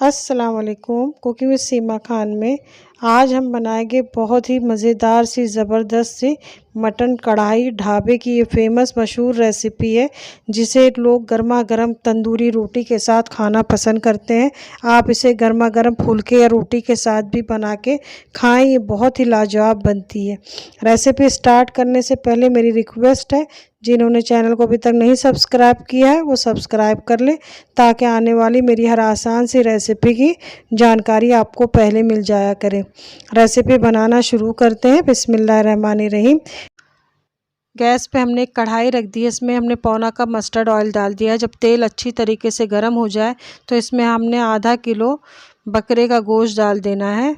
अस्सलाम वालेकुम। Cooking with सीमा खान में आज हम बनाएंगे बहुत ही मज़ेदार सी ज़बरदस्त सी मटन कढ़ाई। ढाबे की ये फेमस मशहूर रेसिपी है जिसे लोग गर्मा गर्म तंदूरी रोटी के साथ खाना पसंद करते हैं। आप इसे गर्मा गर्म फुलके या रोटी के साथ भी बना के खाएं, ये बहुत ही लाजवाब बनती है। रेसिपी स्टार्ट करने से पहले मेरी रिक्वेस्ट है, जिन्होंने चैनल को अभी तक नहीं सब्सक्राइब किया है वो सब्सक्राइब कर लें ताकि आने वाली मेरी हर आसान सी रेसिपी की जानकारी आपको पहले मिल जाया करे। रेसिपी बनाना शुरू करते हैं। बिस्मिल्लाहिर्रहमानिर्रहीम। गैस पे हमने एक कढ़ाई रख दी है, इसमें हमने पौना कप मस्टर्ड ऑयल डाल दिया है। जब तेल अच्छी तरीके से गर्म हो जाए तो इसमें हमने आधा किलो बकरे का गोश्त डाल देना है।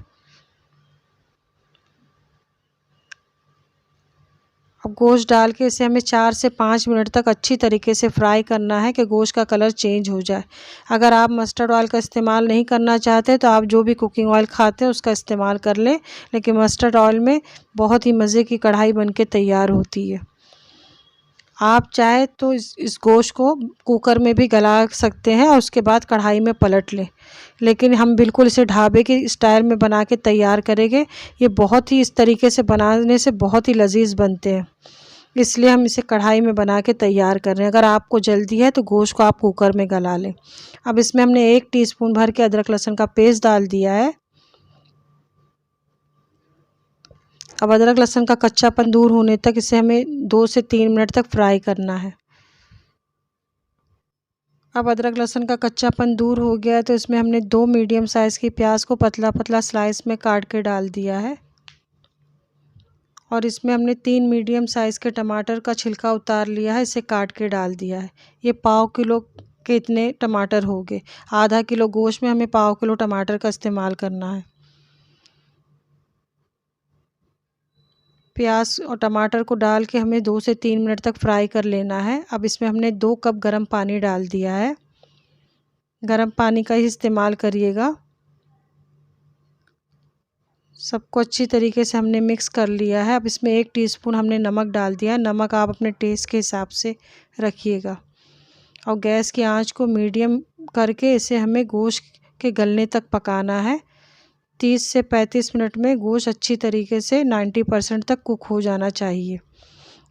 अब गोश्त डाल के इसे हमें 4 से 5 मिनट तक अच्छी तरीके से फ्राई करना है कि गोश्त का कलर चेंज हो जाए। अगर आप मस्टर्ड ऑयल का इस्तेमाल नहीं करना चाहते तो आप जो भी कुकिंग ऑयल खाते हैं उसका इस्तेमाल कर लें, लेकिन मस्टर्ड ऑयल में बहुत ही मज़े की कढ़ाई बनके तैयार होती है। आप चाहे तो इस गोश्त को कुकर में भी गला सकते हैं और उसके बाद कढ़ाई में पलट लें, लेकिन हम बिल्कुल इसे ढाबे के स्टाइल में बना के तैयार करेंगे। ये बहुत ही इस तरीके से बनाने से बहुत ही लजीज बनते हैं, इसलिए हम इसे कढ़ाई में बना के तैयार कर रहे हैं। अगर आपको जल्दी है तो गोश्त को आप कुकर में गला लें। अब इसमें हमने 1 टीस्पून भर के अदरक लहसुन का पेस्ट डाल दिया है। अब अदरक लहसुन का कच्चापन दूर होने तक इसे हमें 2 से 3 मिनट तक फ्राई करना है। अब अदरक लहसुन का कच्चापन दूर हो गया है तो इसमें हमने 2 मीडियम साइज़ की प्याज को पतला पतला स्लाइस में काट के डाल दिया है और इसमें हमने 3 मीडियम साइज़ के टमाटर का छिलका उतार लिया है, इसे काट के डाल दिया है। ये पाव किलो के इतने टमाटर हो गए। आधा किलो गोश्त में हमें पाव किलो टमाटर का इस्तेमाल करना है। प्याज और टमाटर को डाल के हमें 2 से 3 मिनट तक फ्राई कर लेना है। अब इसमें हमने 2 कप गर्म पानी डाल दिया है। गर्म पानी का ही इस्तेमाल करिएगा। सबको अच्छी तरीके से हमने मिक्स कर लिया है। अब इसमें 1 टीस्पून हमने नमक डाल दिया है। नमक आप अपने टेस्ट के हिसाब से रखिएगा और गैस की आंच को मीडियम करके इसे हमें गोश्त के गलने तक पकाना है। 30 से 35 मिनट में गोश्त अच्छी तरीके से 90% तक कुक हो जाना चाहिए।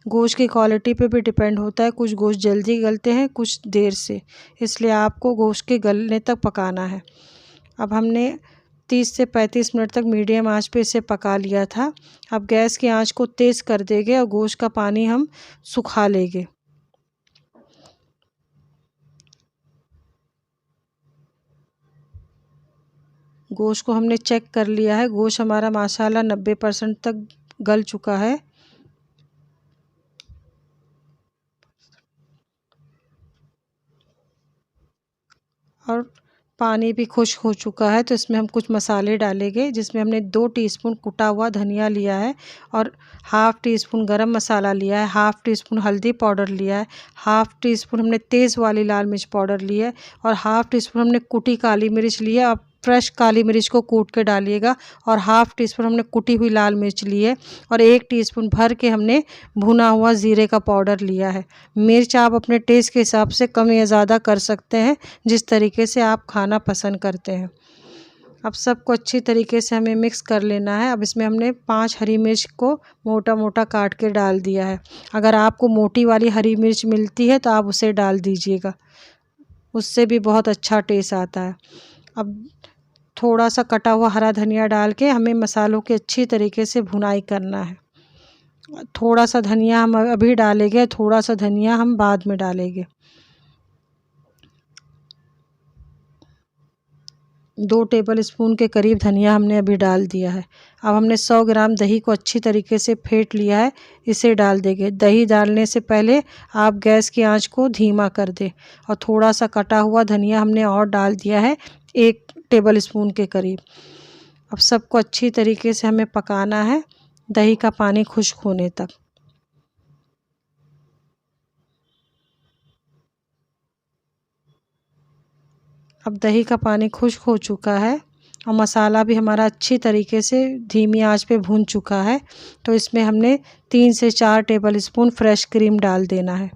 गोश्त की क्वालिटी पे भी डिपेंड होता है, कुछ गोश्त जल्दी गलते हैं कुछ देर से, इसलिए आपको गोश्त के गलने तक पकाना है। अब हमने 30 से 35 मिनट तक मीडियम आंच पे इसे पका लिया था। अब गैस की आंच को तेज़ कर देंगे और गोश्त का पानी हम सुखा लेंगे। गोश्त को हमने चेक कर लिया है, गोश्त हमारा माशाल्लाह 90% तक गल चुका है। और पानी भी खुश्क हो चुका है तो इसमें हम कुछ मसाले डालेंगे, जिसमें हमने 2 टीस्पून कुटा हुआ धनिया लिया है और हाफ़ टी स्पून गरम मसाला लिया है, हाफ़ टी स्पून हल्दी पाउडर लिया है, हाफ़ टी स्पून हमने तेज़ वाली लाल मिर्च पाउडर ली है और हाफ़ टी स्पून हमने कुटी काली मिर्च ली है। आप फ्रेश काली मिर्च को कूट के डालिएगा और हाफ़ टी स्पून हमने कुटी हुई लाल मिर्च ली है और 1 टीस्पून भर के हमने भुना हुआ ज़ीरे का पाउडर लिया है। मिर्च आप अपने टेस्ट के हिसाब से कम या ज़्यादा कर सकते हैं, जिस तरीके से आप खाना पसंद करते हैं। अब सबको अच्छी तरीके से हमें मिक्स कर लेना है। अब इसमें हमने 5 हरी मिर्च को मोटा मोटा काट के डाल दिया है। अगर आपको मोटी वाली हरी मिर्च मिलती है तो आप उसे डाल दीजिएगा, उससे भी बहुत अच्छा टेस्ट आता है। अब थोड़ा सा कटा हुआ हरा धनिया डाल के हमें मसालों की अच्छी तरीके से भुनाई करना है। थोड़ा सा धनिया हम अभी डालेंगे, थोड़ा सा धनिया हम बाद में डालेंगे। 2 टेबल स्पून के करीब धनिया हमने अभी डाल दिया है। अब हमने 100 ग्राम दही को अच्छी तरीके से फेंट लिया है, इसे डाल देंगे। दही डालने से पहले आप गैस की आंच को धीमा कर दें और थोड़ा सा कटा हुआ धनिया हमने और डाल दिया है, 1 टेबल स्पून के करीब। अब सबको अच्छी तरीके से हमें पकाना है, दही का पानी खुश्क होने तक। अब दही का पानी खुश्क हो चुका है और मसाला भी हमारा अच्छी तरीके से धीमी आंच पे भून चुका है, तो इसमें हमने 3 से 4 टेबल स्पून फ्रेश क्रीम डाल देना है।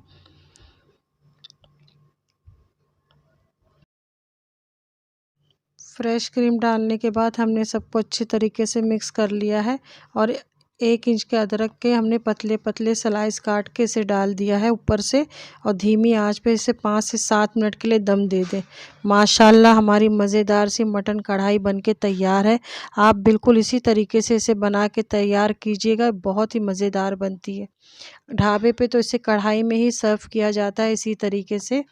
फ्रेश क्रीम डालने के बाद हमने सबको अच्छी तरीके से मिक्स कर लिया है और 1 इंच के अदरक के हमने पतले पतले स्लाइस काट के इसे डाल दिया है ऊपर से और धीमी आंच पे इसे 5 से 7 मिनट के लिए दम दे दें। माशाल्लाह हमारी मज़ेदार सी मटन कढ़ाई बनके तैयार है। आप बिल्कुल इसी तरीके से इसे बना के तैयार कीजिएगा, बहुत ही मज़ेदार बनती है। ढाबे पे तो इसे कढ़ाई में ही सर्व किया जाता है इसी तरीके से।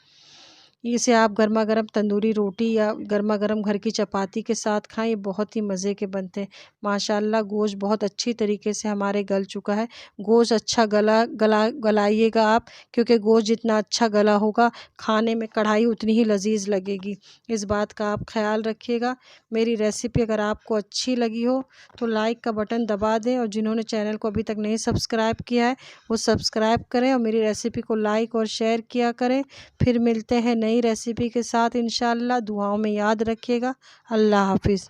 इसे आप गर्मा गर्म तंदूरी रोटी या गर्मा गर्म घर की चपाती के साथ खाएं, ये बहुत ही मज़े के बनते हैं। माशाल्लाह गोश्त बहुत अच्छी तरीके से हमारे गल चुका है। गोश्त अच्छा गलाइएगा आप, क्योंकि गोश्त जितना अच्छा गला होगा खाने में कढ़ाई उतनी ही लजीज लगेगी। इस बात का आप ख्याल रखिएगा। मेरी रेसिपी अगर आपको अच्छी लगी हो तो लाइक का बटन दबा दें और जिन्होंने चैनल को अभी तक नहीं सब्सक्राइब किया है वो सब्सक्राइब करें और मेरी रेसिपी को लाइक और शेयर किया करें। फिर मिलते हैं नई रेसिपी के साथ इंशाल्लाह। दुआओं में याद रखिएगा। अल्लाह हाफिज़।